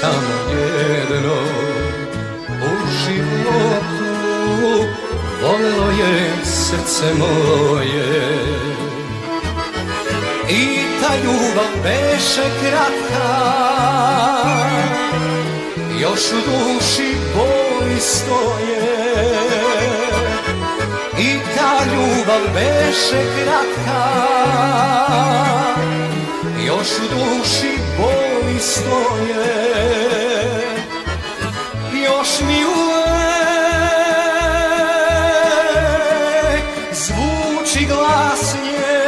samo jedno u životu, volelo je srce moje. I ta ljubav beše kratka, još u duši boli stoje. I ta ljubav beše kratka, još u duši boli stoje. Još mi uvek zvuči glas nje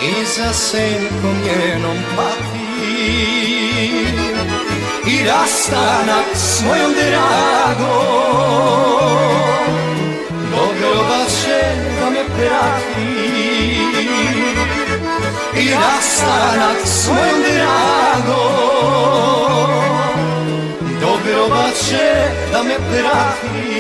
i za senkom njenom pati, i rastanak s mojom dragom do groba će da me prati. I rastanak s mojom dragom do groba će da me prati.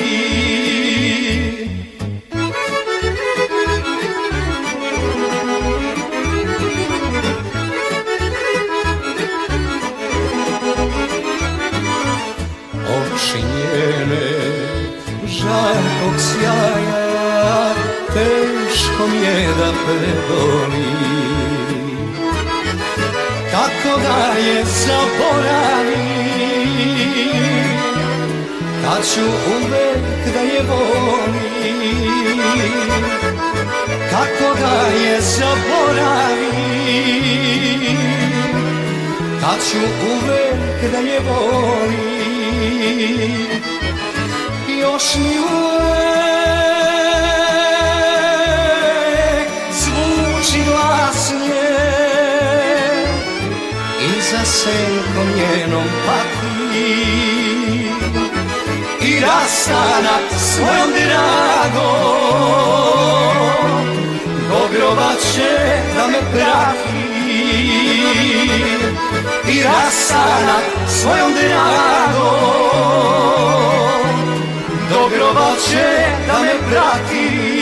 Oči njene žarkog sjaja teško mi je da predolim. Kako da je zaboravim, kad ću uvek da je volim. Kako da je zaboravim, kad ću uvek da je volim. Još mi uvek zvuči glas nje i za senkom njenom pati, i rastanak s mojom dragom do groba će da me prati. I rastanak s mojom dragom do groba će da me prati.